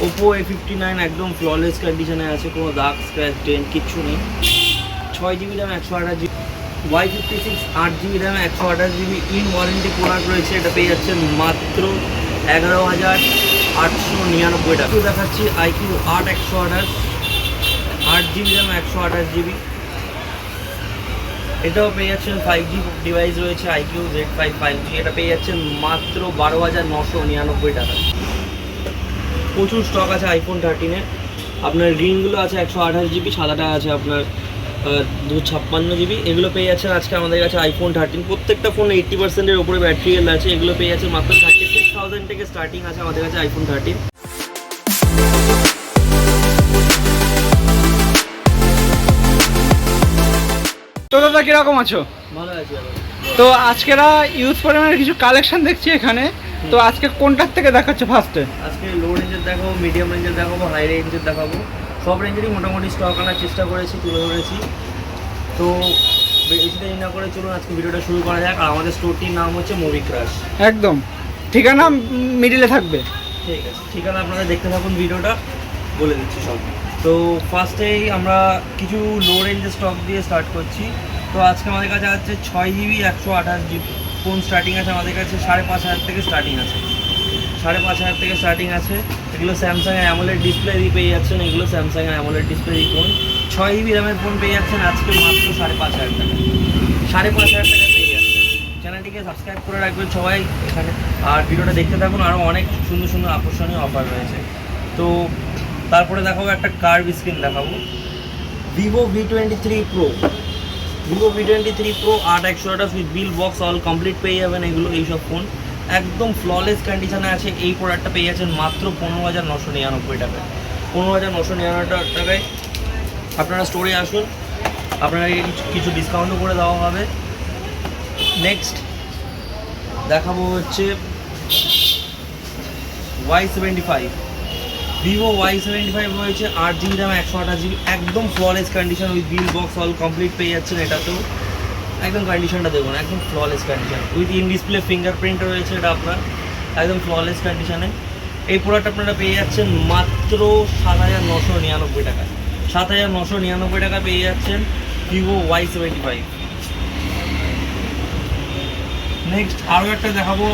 Oppo A59 একদম flawless কন্ডিশনে আছে, কোনো দাগ স্ক্র্যাচ ডেন্ট কিচ্ছু নেই। 6GB RAM 128GB, Y56 8GB RAM 128GB in warranty product রয়েছে। এটা পেয়ে যাচ্ছেন মাত্র 11,899 টাকা। দেখাচ্ছি IQ 8 128 8GB র্যাম 128GB, এটাও পেয়ে যাচ্ছেন। 5G ডিভাইস রয়েছে, IQ Z5 5G, এটা পেয়ে যাচ্ছেন মাত্র 12,999 টাকা। প্রচুর স্টক আছে আইফোন 13-এর। আপনার গ্রিনগুলো আছে 128GB, সাদাটা আছে আপনার 256GB। এগুলো পেয়ে যাচ্ছেন আজকে আমাদের কাছে আইফোন 13। প্রত্যেকটা ফোন 80%-এর উপরে ব্যাটারি হেলথ আছে। এগুলো পেয়ে যাচ্ছেন মাত্র 36,000 থেকে স্টার্টিং আছে আমাদের কাছে আইফোন 13। তো দাদা কিরকম আছো? ভালো আছে। তো আজকেরা ইউজ পরিমাণের কিছু কালেকশন দেখছি এখানে, তো আজকে কোনটার থেকে দেখাচ্ছে ফার্স্টে? আজকে লো রেঞ্জের দেখাবো, মিডিয়াম রেঞ্জের দেখাবো, হাই রেঞ্জের দেখাবো। সব রেঞ্জেরই মোটামুটি স্টক আনার চেষ্টা করেছি, তুলে ধরেছি। তো বেশি দেরি না করে চলুন আজকে ভিডিওটা শুরু করা যাক। আর আমাদের স্টোরটির নাম হচ্ছে মুভি ক্রাশ। একদম ঠিকানা মিডিলে থাকবে। ঠিক আছে, ঠিকানা আপনারা দেখতে থাকুন, ভিডিওটা বলে দিচ্ছি সব। তো ফার্স্টেই আমরা কিছু লো রেঞ্জের স্টক দিয়ে স্টার্ট করছি। তো আজকে আমাদের কাছে আছে 6GB 128GB ফোন স্টার্টিং আছে আমাদের কাছে 5,500 থেকে স্টার্টিং আছে। 5,500 থেকে স্টার্টিং আছে। এগুলো স্যামসাংয়ের অ্যামোলেড ডিসপ্লে দিয়ে পেয়ে যাচ্ছেন। এগুলো স্যামসাংয়ের অ্যামোলেড ডিসপ্লে দিয়ে ফোন 6GB র্যামের ফোন পেয়ে যাচ্ছেন আজকে মাত্র 5,500 টাকা। 5,500 টাকা পেয়ে যাচ্ছেন। চ্যানেলটিকে সাবস্ক্রাইব করে রাখবেন সবাই এখানে, আর ভিডিওটা দেখতে থাকুন। আরও অনেক সুন্দর সুন্দর আকর্ষণীয় অফার রয়েছে। তো তারপরে দেখাবো একটা কার্ভ স্ক্রিন দেখাবো, Vivo V23 Pro। Vivo V23 Pro 8 128 with bill box all complete পেয়ে যাবেন। এগুলো এইসব ফোন একদম ফ্ললেস কন্ডিশনে আছে। এই প্রোডাক্টটা পেয়ে যাচ্ছেন মাত্র 15,999 টাকায়। 15,999 টাকায় আপনারা স্টোরে আসুন, আপনারা কিছু ডিসকাউন্টও করে দেওয়া হবে। নেক্সট দেখাবো হচ্ছে Y75, ভিভো Y75 রয়েছে 8GB র্যাম 128GB একদম flawless condition with bill box all complete পেয়ে যাচ্ছেন। এটাতেও একদম কন্ডিশনটা দেখুন, একদম flawless condition with in display fingerprint রয়েছে। এটা আপনার একদম ফ্ললেস কন্ডিশনে। এই প্রোডাক্ট আপনারা পেয়ে যাচ্ছেন মাত্র 7,999 টাকায়। 7,999 টাকা পেয়ে যাচ্ছেন ভিভো Y75। নেক্সট আরও একটা দেখাবো,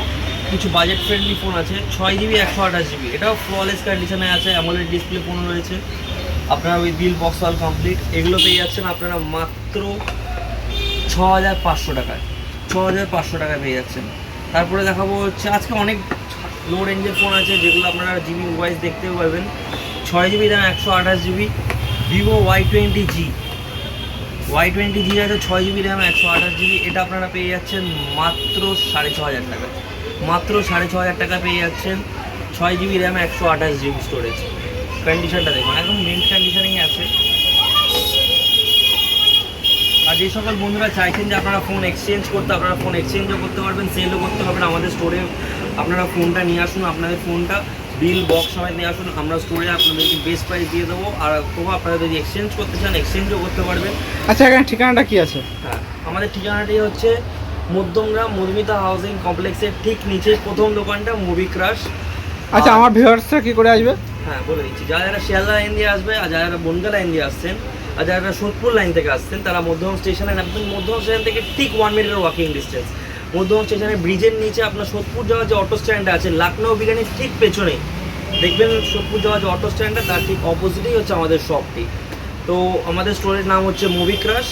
কিছু বাজেট ফ্রেন্ডলি ফোন আছে। 6GB 128GB, এটাও ফ্ললেস কন্ডিশনে আছে, অ্যামোলেড ডিসপ্লে ফোন রয়েছে আপনারা with bill box all complete. এগুলো পেয়ে যাচ্ছেন আপনারা মাত্র 6,500 টাকায়। 6,500 টাকায় পেয়ে যাচ্ছেন। তারপরে দেখাবো হচ্ছে আজকে অনেক লো রেঞ্জের ফোন আছে যেগুলো আপনারা জিবি ওয়াইজ দেখতেও পারবেন। 6GB RAM 128GB Vivo Y20G। Y20G আছে 6GB র্যাম 128GB, এটা আপনারা পেয়ে যাচ্ছেন মাত্র 6,500 টাকায়। মাত্র 6,500 টাকা পেয়ে যাচ্ছেন 6GB র্যাম 128GB স্টোরেজ। কন্ডিশনটা দেখুন, একদম মেন্ট কন্ডিশনেই আছে। আর যে সকল বন্ধুরা চাইছেন যে আপনারা ফোন এক্সচেঞ্জ করতে, আপনারা ফোন এক্সচেঞ্জও করতে পারবেন, সেলও করতে পারবেন। আমাদের স্টোরে আপনারা ফোনটা নিয়ে আসুন, আপনাদের ফোনটা বিল বক্স সমেত নিয়ে আসুন, আমরা স্টোরে আপনাদেরকে বেস্ট প্রাইস দিয়ে দেবো। আর তবু আপনারা যদি এক্সচেঞ্জ করতে চান এক্সচেঞ্জও করতে পারবেন। আচ্ছা এখানে ঠিকানাটা কি আছে? হ্যাঁ, আমাদের ঠিকানাটি হচ্ছে মধ্যমগ্রাম মধুমিতা হাউসিং কমপ্লেক্সের ঠিক নিচে প্রথম দোকানটা মুভি ক্রাশ। আচ্ছা আমার ভিউয়ার্সরা কি করে আসবে? হ্যাঁ বলে দিচ্ছি, যারা যারা শিয়ালদা লাইন দিয়ে আসবে, আর যারা যারা বনগা লাইন দিয়ে আসছেন, আর যারা যারা সোদপুর লাইন থেকে আসছেন, তারা মধ্যম স্টেশনে নামবেন। মধ্যম স্টেশন থেকে ঠিক 1 মিনিটের ওয়াকিং ডিস্টেন্স। মধ্যম স্টেশনের ব্রিজের নিচে আপনার সোদপুর যাওয়ার যে অটো স্ট্যান্ডটা আছে, লখনৌ বিরিয়ানির ঠিক পেছনে দেখবেন সোদপুর যাওয়ার যে অটো স্ট্যান্ডটা, তার ঠিক অপোজিটেই হচ্ছে আমাদের শপটি। তো আমাদের স্টোরের নাম হচ্ছে মুভি ক্রাশ।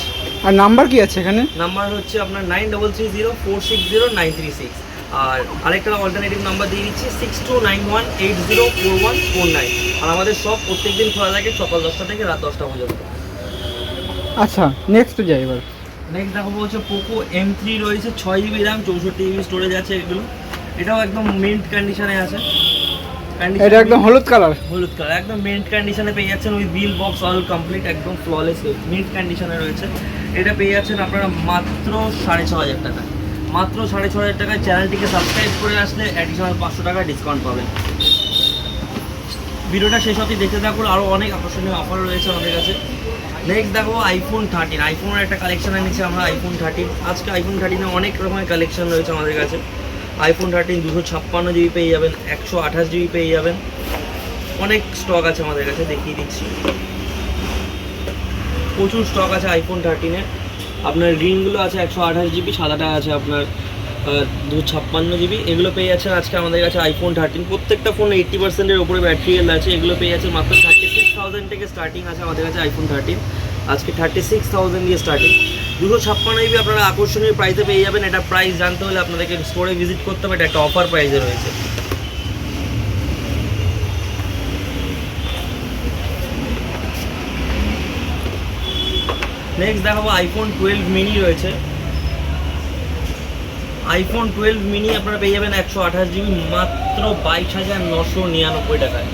আর নাম্বার কি আছে এখানে? নাম্বার হচ্ছে আপনার 9330460936। আর আরেকটা অল্টারনেটিভ নাম্বার দিয়ে দিচ্ছি 6291804149। আর আমাদের সব প্রত্যেকদিন খোলা থাকে সকাল 10টা থেকে রাত 10টা পর্যন্ত। আচ্ছা নেক্সট যাই এবার। নেক্সট দেখাবো হচ্ছে পোকো M3 রয়েছে 6GB র্যাম 64GB স্টোরেজ আছে। এগুলো এটাও একদম মিন্ট কন্ডিশনে আছে। এটা একদম হলুদ কালার। হলুদ কালার একদম মিন্ট কন্ডিশনে পেয়ে যাচ্ছেন with bill box all complete, একদম ফ্ললেস মিন্ট কন্ডিশনে রয়েছে। এটা পেয়ে যাচ্ছেন আপনারা মাত্র 6,500 টাকা। মাত্র 6,500 টাকায়। চ্যানেলটিকে সাবস্ক্রাইব করে আসলে অ্যাডিশনাল 500 টাকা ডিসকাউন্ট পাবেন। ভিডিওটা শেষ অবধি দেখতে থাকুন, আরও অনেক আকর্ষণীয় অফার রয়েছে আমাদের কাছে। নেক্সট দেখো আইফোন 13। আইফোনের একটা কালেকশন এনেছি আমরা, আইফোন 13। আজকে আইফোন 13-এ অনেক রকমের কালেকশন রয়েছে আমাদের কাছে। আইফোন 13 256GB পেয়ে যাবেন, 128GB পেয়ে যাবেন। অনেক স্টক আছে আমাদের কাছে, দেখিয়ে দিচ্ছি। প্রচুর স্টক আছে আইফোন 13-এর। আপনার গ্রিনগুলো আছে 128 জিবি, সাদাটা আছে আপনার 256 জিবি। এগুলো পেয়ে যাচ্ছেন আজকে আমাদের কাছে আইফোন 13। প্রত্যেকটা ফোন 80%-এর ওপরে ব্যাটারি হেলথ আছে। এগুলো পেয়ে যাচ্ছেন মাত্র 36,000 থেকে স্টার্টিং আছে আমাদের কাছে আইফোন 13। আজকে 36,000 দিয়ে স্টার্টিং। 256 জিবি আপনারা আকর্ষণীয় প্রাইসে পেয়ে যাবেন। এটা প্রাইস জানতে হলে আপনাদেরকে স্টোরে ভিজিট করতে হবে। এটা একটা অফার প্রাইসে রয়েছে। নেক্সট দেখাবো আইফোন 12 মিনি রয়েছে। আইফোন 12 মিনি আপনারা পেয়ে যাবেন 128 জিবি মাত্র 22,999 টাকায়।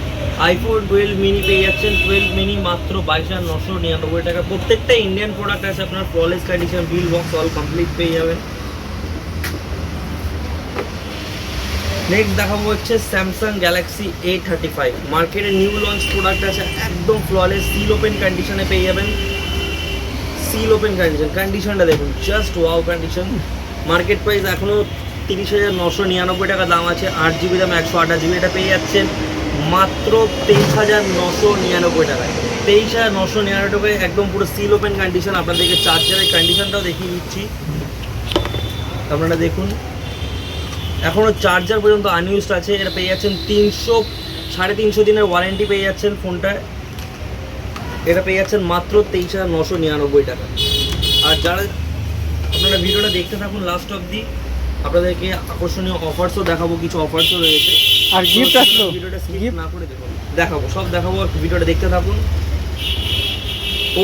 আইফোন 12 মিনি পেয়ে যাচ্ছেন, 12 মিনি মাত্র 22,999 টাকা। প্রত্যেকটা ইন্ডিয়ান প্রোডাক্ট আছে আপনার, flawless condition, bill box all complete পেয়ে যাবেন। নেক্সট দেখাবো হচ্ছে স্যামসাং গ্যালাক্সি A35। মার্কেটে নিউ লঞ্চ প্রোডাক্ট আছে, একদম ফ্ললেস সিল ওপেন কন্ডিশনে পেয়ে যাবেন। সিল ওপেন কন্ডিশনটা দেখুন, just wow condition. Market price এখনও 30,999 টাকা দাম আছে। 8 জিবি দাম, 128 জিবি। এটা পেয়ে যাচ্ছেন মাত্র 23,999 টাকায়। 23,999 টাকায় একদম পুরো সিল ওপেন কন্ডিশন। আপনাদেরকে চার্জারের কন্ডিশনটাও দেখিয়ে দিচ্ছি, আপনারা দেখুন। এখনও চার্জার পর্যন্ত আনইউজড আছে। এটা পেয়ে যাচ্ছেন 300-350 দিনের ওয়ারেন্টি পেয়ে যাচ্ছেন ফোনটায়। এটা পেয়ে যাচ্ছেন মাত্র 23,999 টাকা। আর যারা আপনারা ভিডিওটা দেখতে থাকুন লাস্ট অবধি, আপনাদেরকে আকর্ষণীয় অফার্সও দেখাবো, কিছু অফার্সও রয়েছে। আর গিফট আসলো, ভিডিওটা স্কিপ না করে দেখুন, দেখাবো, সব দেখাবো, ভিডিওটা দেখতে থাকুন।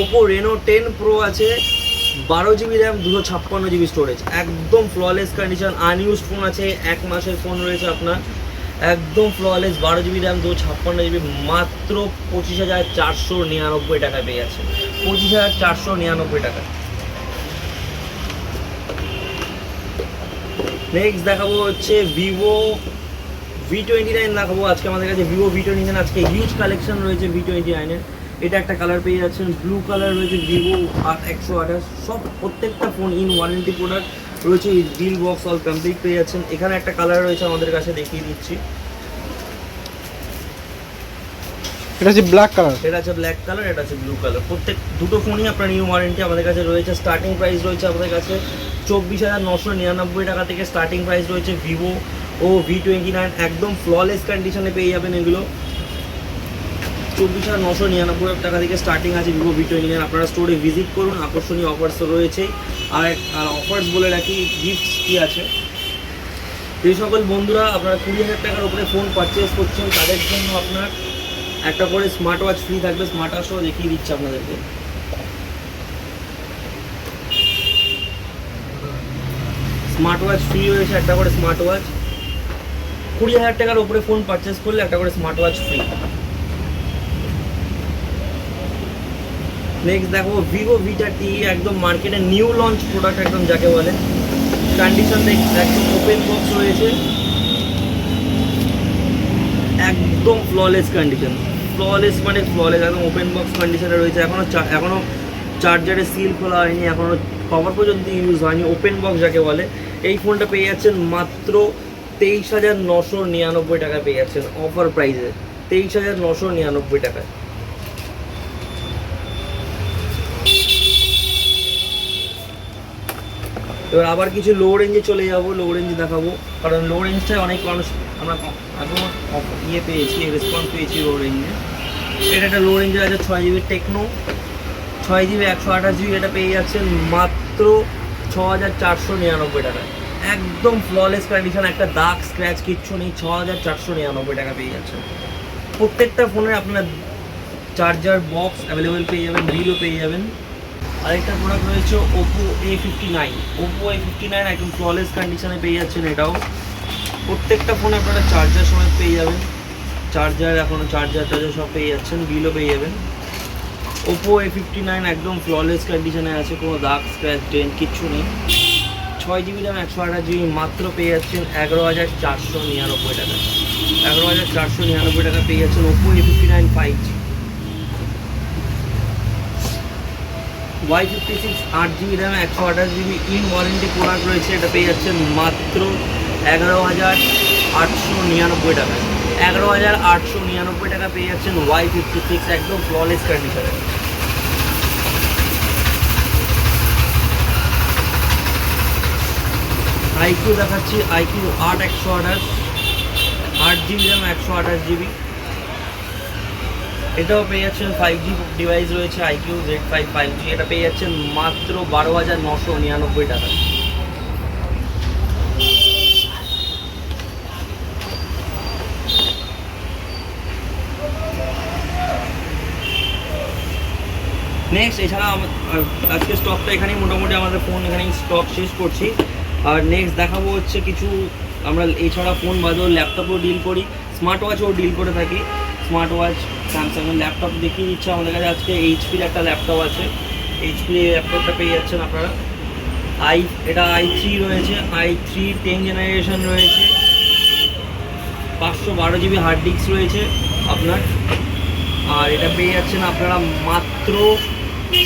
ওপো রেনো 10 প্রো আছে, 12 জিবি র্যাম, 256 জিবি স্টোরেজ, একদম ফ্ললেস কন্ডিশন। আনইউজড ফোন আছে, 1 মাসের ফোন রয়েছে আপনার, একদম ফ্ললেস। 12 জিবি র্যাম, 256 জিবি, মাত্র 25,499 টাকায় পেয়ে যাচ্ছে। 25,499 টাকা। নেক্সট দেখাবো হচ্ছে ভিভো V29 দেখাবো আজকে আমাদের কাছে। ভিভো V29 আজকে হিউজ কালেকশন রয়েছে V29-এর। এটা একটা কালার পেয়ে যাচ্ছেন, ব্লু কালার রয়েছে। ভিভো 128 সব প্রত্যেকটা ফোন ইন ওয়ারেন্টি প্রোডাক্ট রয়েছে, বিল বক্স অল কমপ্লিট পেয়ে যাচ্ছেন। এখানে একটা কালার রয়েছে আমাদের কাছে, দেখিয়ে দিচ্ছি। এটা হচ্ছে ব্ল্যাক কালার, এটা আছে ব্ল্যাক কালার, এটা আছে ব্লু কালার। প্রত্যেক দুটো ফোনই আপনার নিউ ওয়ারেন্টি আমাদের কাছে রয়েছে। স্টার্টিং প্রাইস রয়েছে আমাদের কাছে 24,999 টাকা থেকে স্টার্টিং প্রাইস রয়েছে ভিভো ও V29। একদম ফ্ললেস কন্ডিশনে পেয়ে যাবেন এগুলো। 24,999 টাকা থেকে স্টার্টিং আছে ভিভো V29। আপনারা স্টোরে ভিজিট করুন, আকর্ষণীয় অফার্স তো রয়েছেই। আর অফার্স বলে রাখি, গিফটস কী আছে। যে সকল বন্ধুরা আপনারা 20,000 টাকার উপরে ফোন পারচেস করছেন, তাদের জন্য আপনার একটা করে স্মার্ট ওয়াচ ফ্রি থাকবে। স্মার্ট ওয়াচও দেখিয়ে দিচ্ছি আপনাদেরকে। স্মার্ট ওয়াচ ফ্রি রয়েছে, একটা করে স্মার্ট ওয়াচ। 20,000 টাকার উপরে ফোন পারচেস করলে একটা করে স্মার্ট ওয়াচ ফ্রি। নেক্সট দেখো ভিভো V30, একদম মার্কেটে নিউ লঞ্চ প্রোডাক্ট, একদম যাকে বলে। কন্ডিশন একদম ওপেন বক্স রয়েছে, একদম ফ্ললেস কন্ডিশন। ফ্ললেস মানে ফ্ললেস, একদম ওপেন বক্স কন্ডিশনে রয়েছে। এখনও চার্জারের সিল খোলা হয়নি, এখনও কভার পর্যন্ত ইউজ হয়নি, ওপেন বক্স যাকে বলে। এই ফোনটা পেয়ে যাচ্ছেন মাত্র 23,999 টাকায় পেয়ে যাচ্ছেন অফার প্রাইসে। 23,999 টাকায়। এবার আবার কিছু লো রেঞ্জে চলে যাবো, লো রেঞ্জ দেখাবো, কারণ লো রেঞ্জটায় অনেক মানুষ আমরা এখন পেয়েছি, রেসপন্স পেয়েছি লো রেঞ্জে। এটা একটা লো রেঞ্জের আছে 6 জিবি টেকনো, 6 জিবি 128 জিবি। এটা পেয়ে যাচ্ছেন মাত্র 6,499 টাকায়। একদম ফ্ললেস কন্ডিশন, একটা দাগ স্ক্র্যাচ কিচ্ছু নেই। 6,499 টাকা পেয়ে যাচ্ছেন। প্রত্যেকটা ফোনের আপনার চার্জার বক্স অ্যাভেলেবেল পেয়ে যাবেন, বিলও পেয়ে যাবেন। আরেকটা প্রোডাক্ট রয়েছে ওপো A59। ওপো A59 একদম ফ্ললেস কন্ডিশনে পেয়ে যাচ্ছেন। এটাও প্রত্যেকটা ফোনে আপনারা চার্জার সময় পেয়ে যাবেন, চার্জার এখনও চার্জার সব পেয়ে যাচ্ছেন, বিলও পেয়ে যাবেন। ওপো A59 একদম ফ্ললেস কন্ডিশনে আছে, কোনো দাগ স্ক্র্যাচ ডেন্ট কিচ্ছু নেই। 6 জিবি দাম, 128 জিবি, মাত্র পেয়ে যাচ্ছেন 11,499 টাকা। 11,499 টাকা পেয়ে যাচ্ছেন Oppo A59 5G। Y56 8 GB RAM, 128 GB in warranty product রয়েছে। এটা পেয়ে যাচ্ছেন মাত্র 11,899 টাকায়। 11,899 টাকা পেয়ে যাচ্ছেন Y56 একদম ফ্ললেস কন্ডিশনে। আইকিউ দেখাচ্ছি, আইকিউ 8/128, 8GB র্যাম, 128GB। এটাও পেয়ে যাচ্ছেন 5G ডিভাইস রয়েছে, আইকিউ Z5 5G। এটা পেয়ে যাচ্ছেন মাত্র 12,999 টাকা। নেক্সট এছাড়া আজকে স্টকটা এখানেই মোটামুটি আমাদের ফোন এখানেই স্টক শেষ করছি। আর নেক্সট দেখাবো হচ্ছে কিছু আমরা এছাড়া ফোন বাদেও ল্যাপটপও ডিল করি, স্মার্ট ওয়াচও ডিল করে থাকি। স্মার্ট ওয়াচ, স্যামসাংয়ের ল্যাপটপ দেখিয়ে দিচ্ছে আমাদের কাছে আজকে। এইচপির একটা ল্যাপটপ আছে, এইচপি ল্যাপটপটা পেয়ে যাচ্ছেন আপনারা। এটা i3 রয়েছে, i3 10 জেনারেশন রয়েছে, 512GB হার্ড ডিস্ক রয়েছে আপনার। আর এটা পেয়ে যাচ্ছেন আপনারা মাত্র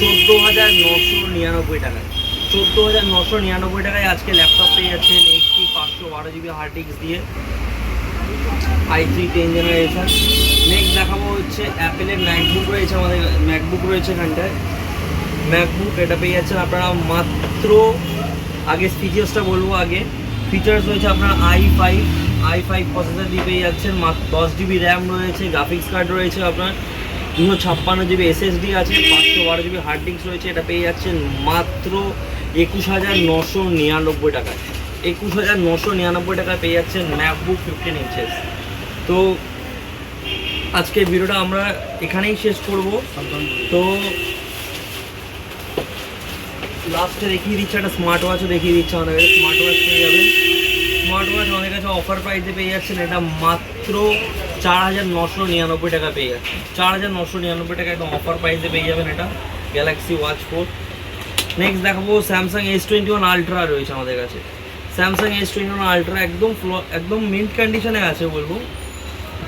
14,999 টাকায়। 14,999 টাকায় আজকে ল্যাপটপ পেয়ে যাচ্ছেন এইচপি 512GB হার্ড ডিস্ক দিয়ে, i3 10 জেনারেশন। নেক্সট দেখাবো হচ্ছে অ্যাপেলের ম্যাকবুক রয়েছে, আমাদের ম্যাকবুক রয়েছে এখানটায়। ম্যাকবুক এটা পেয়ে যাচ্ছেন আপনারা মাত্র, আগে ফিচার্সটা বলবো আগে। ফিচার্স রয়েছে আপনার i5 প্রসেসর দিয়ে পেয়ে যাচ্ছেন, মাত্র 10GB র্যাম রয়েছে, গ্রাফিক্স কার্ড রয়েছে আপনার, 256GB SSD আছে, 512GB হার্ড ডিস্ক রয়েছে। এটা পেয়ে যাচ্ছেন মাত্র 21,999 টাকায়। 21,999 টাকায় পেয়ে যাচ্ছেন ম্যাকবুক 15 ইঞ্চেস। তো আজকের ভিডিওটা আমরা এখানেই শেষ করব। তো লাস্টে দেখিয়ে দিচ্ছে একটা স্মার্ট ওয়াচও দেখিয়ে দিচ্ছে আমাদের কাছে। স্মার্ট ওয়াচ পেয়ে যাবেন, স্মার্ট ওয়াচ আমাদের কাছে অফার প্রাইসে পেয়ে যাচ্ছেন। এটা মাত্র 4,999 টাকা পেয়ে যাচ্ছেন। 4,999 টাকা একদম অফার প্রাইসে পেয়ে যাবেন এটা, গ্যালাক্সি ওয়াচ 4। নেক্সট দেখাবো স্যামসাং S21 আলট্রা রয়েছে আমাদের কাছে। স্যামসাং S21 আলট্রা একদম মিন্ট কন্ডিশনে আছে বলবো।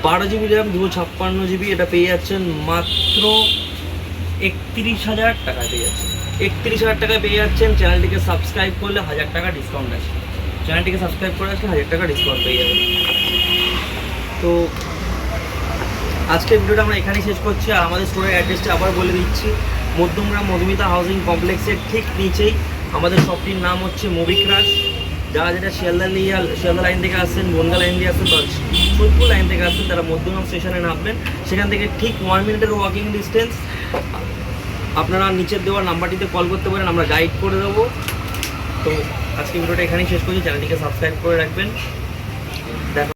12GB RAM, 256GB। এটা পেয়ে যাচ্ছেন মাত্র 31,000 টাকা পেয়ে যাচ্ছেন। 31,000 টাকায় পেয়ে যাচ্ছেন। চ্যানেলটিকে সাবস্ক্রাইব করলে 1,000 টাকা ডিসকাউন্ট আছে। চ্যানেলটিকে সাবস্ক্রাইব করে আসলে 1,000 টাকা ডিসকাউন্ট পেয়ে যাবেন। তো আজকের ভিডিওটা আমরা এখানেই শেষ করছি। আর আমাদের স্টোরের অ্যাড্রেসটা আবার বলে দিচ্ছি, মধ্যমগ্রাম মধুমিতা হাউজিং কমপ্লেক্সের ঠিক নিচেই আমাদের শপটির নাম হচ্ছে মোবিক্রাশ। যারা যেটা শিয়ালদা লাইন থেকে আসছেন, বনগা লাইন দিয়ে আসছেন বা সোদপুর লাইন থেকে আসছেন, তারা মধ্যমগ্রাম স্টেশনে নামবেন। সেখান থেকে ঠিক 1 মিনিটের ওয়াকিং ডিস্টেন্স। আপনারা নিচের দেওয়া নাম্বারটিতে কল করতে পারেন, আমরা গাইড করে দেবো। তো আজকে ভিডিওটা এখানেই শেষ করছি। চ্যানেলটিকে সাবস্ক্রাইব করে রাখবেন।